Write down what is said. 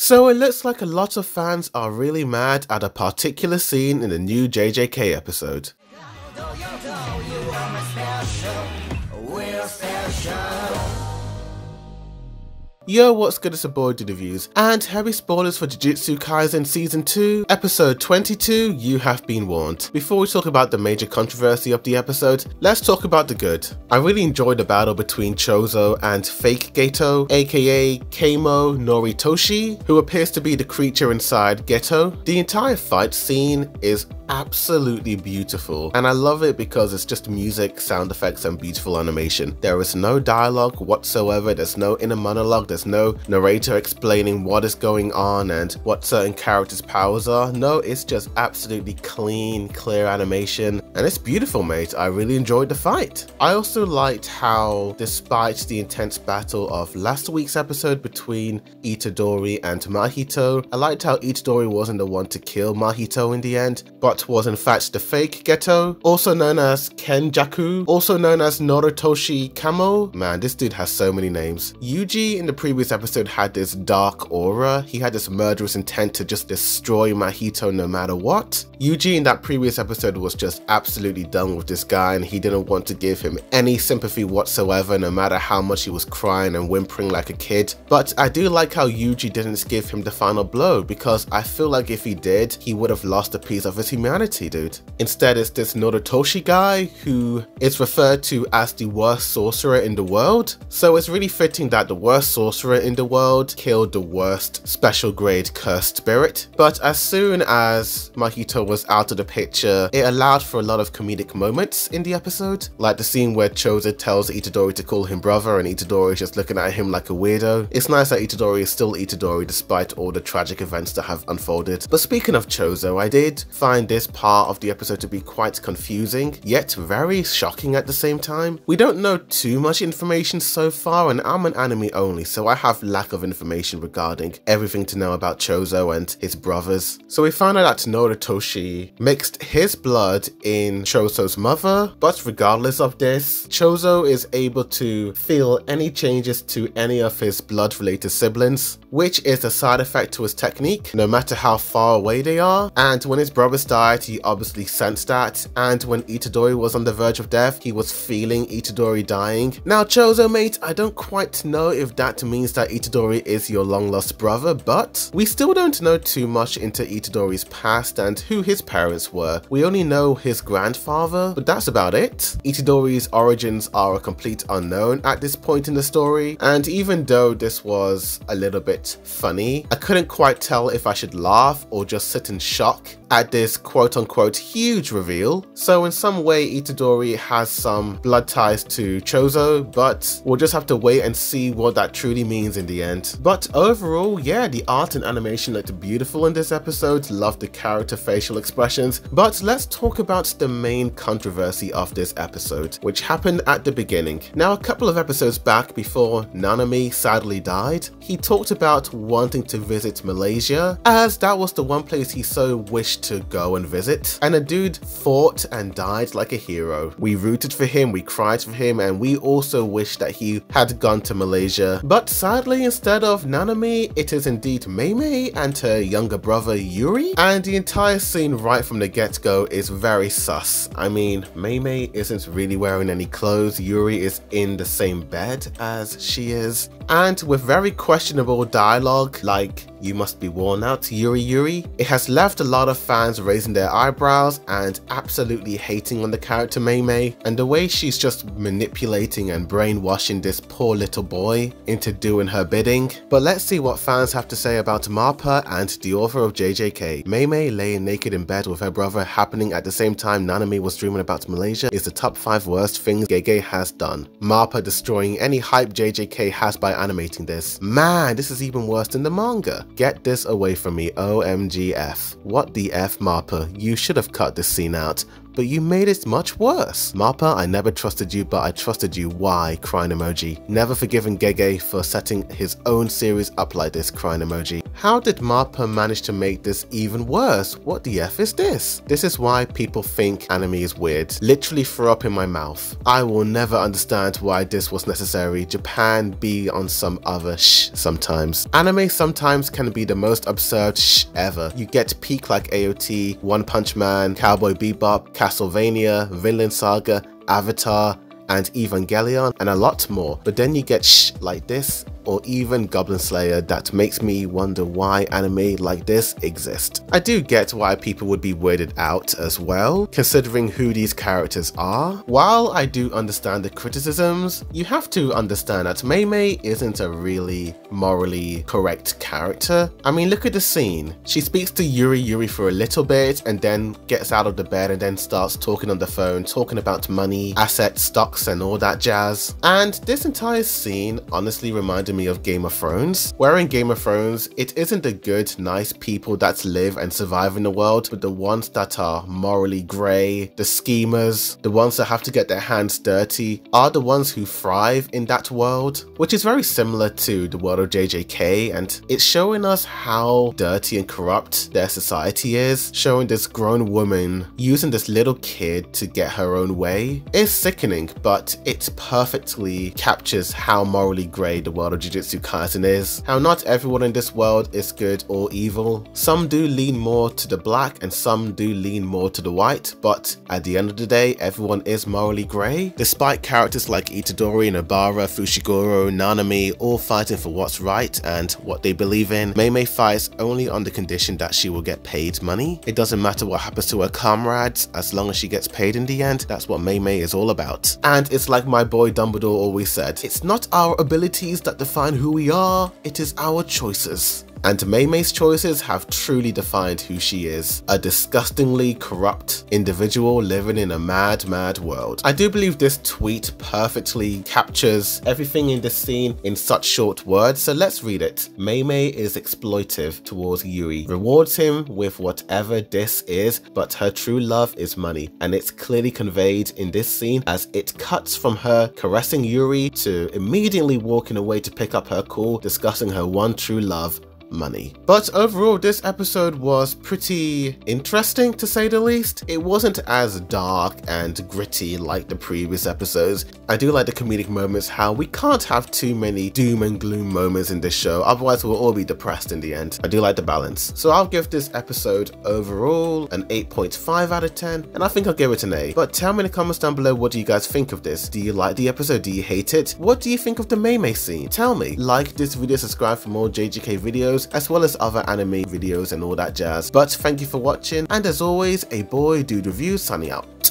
So it looks like a lot of fans are really mad at a particular scene in the new JJK episode. Yo, what's good, it's your boy Reviews, and heavy spoilers for Jujutsu Kaisen Season 2, Episode 22, You Have Been Warned. Before we talk about the major controversy of the episode, let's talk about the good. I really enjoyed the battle between Chozo and Fake Geto, aka Keimo Noritoshi, who appears to be the creature inside Geto. The entire fight scene is absolutely beautiful, and I love it because it's just music, sound effects, and beautiful animation. There is no dialogue whatsoever, there's no inner monologue, there's no narrator explaining what is going on and what certain characters' powers are. No, it's just absolutely clean, clear animation, and it's beautiful, mate. I really enjoyed the fight. I also liked how, despite the intense battle of last week's episode between Itadori and Mahito, I liked how Itadori wasn't the one to kill Mahito in the end, but was in fact the fake Geto, also known as Kenjaku, also known as Noritoshi Kamo. Man, this dude has so many names. Yuji in the previous episode had this dark aura. He had this murderous intent to just destroy Mahito no matter what. Yuji in that previous episode was just absolutely done with this guy, and he didn't want to give him any sympathy whatsoever, no matter how much he was crying and whimpering like a kid. But I do like how Yuji didn't give him the final blow, because I feel like if he did, he would have lost a piece of his humanity, dude. Instead, it's this Noritoshi guy who is referred to as the worst sorcerer in the world. So it's really fitting that the worst sorcerer in the world killed the worst special grade cursed spirit. But as soon as Mahito was out of the picture, it allowed for a lot of comedic moments in the episode, like the scene where Chozo tells Itadori to call him brother and Itadori is just looking at him like a weirdo. It's nice that Itadori is still Itadori despite all the tragic events that have unfolded. But speaking of Chozo, I did find this part of the episode to be quite confusing, yet very shocking at the same time. We don't know too much information so far, and I'm an anime only, so I have lack of information regarding everything to know about Chozo and his brothers. So we found out that Noritoshi mixed his blood in Chozo's mother, but regardless of this, Chozo is able to feel any changes to any of his blood-related siblings, which is a side effect to his technique, no matter how far away they are. And when his brothers died, he obviously sensed that, and when Itadori was on the verge of death, he was feeling Itadori dying. Now Chozo, mate, I don't quite know if that means that Itadori is your long lost brother, but we still don't know too much into Itadori's past and who his parents were. We only know his grandfather, but that's about it. Itadori's origins are a complete unknown at this point in the story, and even though this was a little bit funny, I couldn't quite tell if I should laugh or just sit in shock at this quote-unquote huge reveal. So in some way Itadori has some blood ties to Chozo, but we'll just have to wait and see what that truly means in the end. But overall, yeah, the art and animation looked beautiful in this episode. Loved the character facial expressions. But let's talk about the main controversy of this episode, which happened at the beginning. Now, a couple of episodes back, before Nanami sadly died, he talked about wanting to visit Malaysia, as that was the one place he so wished to go and visit, and a dude fought and died like a hero. We rooted for him, we cried for him, and we also wished that he had gone to Malaysia. But sadly, instead of Nanami, it is indeed Mei Mei and her younger brother Yuri, and the entire scene right from the get-go is very sus. I mean, Mei Mei isn't really wearing any clothes, Yuri is in the same bed as she is, and with very questionable dialogue like, "You must be worn out, Yuri Yuri." It has left a lot of fans raising their eyebrows and absolutely hating on the character Mei Mei, and the way she's just manipulating and brainwashing this poor little boy into doing her bidding. But let's see what fans have to say about Mappa and the author of JJK. Mei Mei laying naked in bed with her brother happening at the same time Nanami was dreaming about Malaysia is the top 5 worst things Gege has done. Mappa destroying any hype JJK has by animating this. Man, this is even worse than the manga. Get this away from me, OMGF. What the F, Mappa? You should have cut this scene out, but you made it much worse. Mappa, I never trusted you, but I trusted you. Why? Crying emoji. Never forgiven Gege for setting his own series up like this, crying emoji. How did MAPPA manage to make this even worse? What the F is this? This is why people think anime is weird. Literally threw up in my mouth. I will never understand why this was necessary. Japan be on some other sometimes. Anime sometimes can be the most absurd ever. You get peak like AOT, One Punch Man, Cowboy Bebop, Castlevania, Vinland Saga, Avatar, and Evangelion, and a lot more. But then you get like this, or even Goblin Slayer, that makes me wonder why anime like this exist. I do get why people would be weirded out as well, considering who these characters are. While I do understand the criticisms, you have to understand that Mei Mei isn't a really morally correct character. I mean, look at the scene. She speaks to Yuri for a little bit and then gets out of the bed and then starts talking on the phone, talking about money, assets, stocks, and all that jazz. And this entire scene honestly reminded me of Game of Thrones, where in Game of Thrones, it isn't the good, nice people that live and survive in the world, but the ones that are morally grey, the schemers, the ones that have to get their hands dirty, are the ones who thrive in that world, which is very similar to the world of JJK, and it's showing us how dirty and corrupt their society is, showing this grown woman using this little kid to get her own way. It's sickening, but it perfectly captures how morally grey the world of Jujutsu Kaisen is, how not everyone in this world is good or evil. Some do lean more to the black and some do lean more to the white, but at the end of the day, everyone is morally grey. Despite characters like Itadori, Nobara, Fushiguro, Nanami all fighting for what's right and what they believe in, Mei Mei fights only on the condition that she will get paid money. It doesn't matter what happens to her comrades, as long as she gets paid in the end. That's what Mei Mei is all about. And it's like my boy Dumbledore always said, it's not our abilities that define who we are, it is our choices. And Mei Mei's choices have truly defined who she is, a disgustingly corrupt individual living in a mad world. I do believe this tweet perfectly captures everything in this scene in such short words, so let's read it. Mei Mei is exploitive towards Yuri, rewards him with whatever this is, but her true love is money, and it's clearly conveyed in this scene as it cuts from her caressing Yuri to immediately walking away to pick up her call, discussing her one true love, money. But overall, this episode was pretty interesting, to say the least. It wasn't as dark and gritty like the previous episodes. I do like the comedic moments, how we can't have too many doom and gloom moments in this show, otherwise we'll all be depressed in the end. I do like the balance. So I'll give this episode overall an 8.5 out of 10, and I think I'll give it an A. But tell me in the comments down below, what do you guys think of this? Do you like the episode? Do you hate it? What do you think of the Mei Mei scene? Tell me. Like this video, subscribe for more JJK videos, as well as other anime videos and all that jazz. But thank you for watching, and as always, a boy dude review signing out.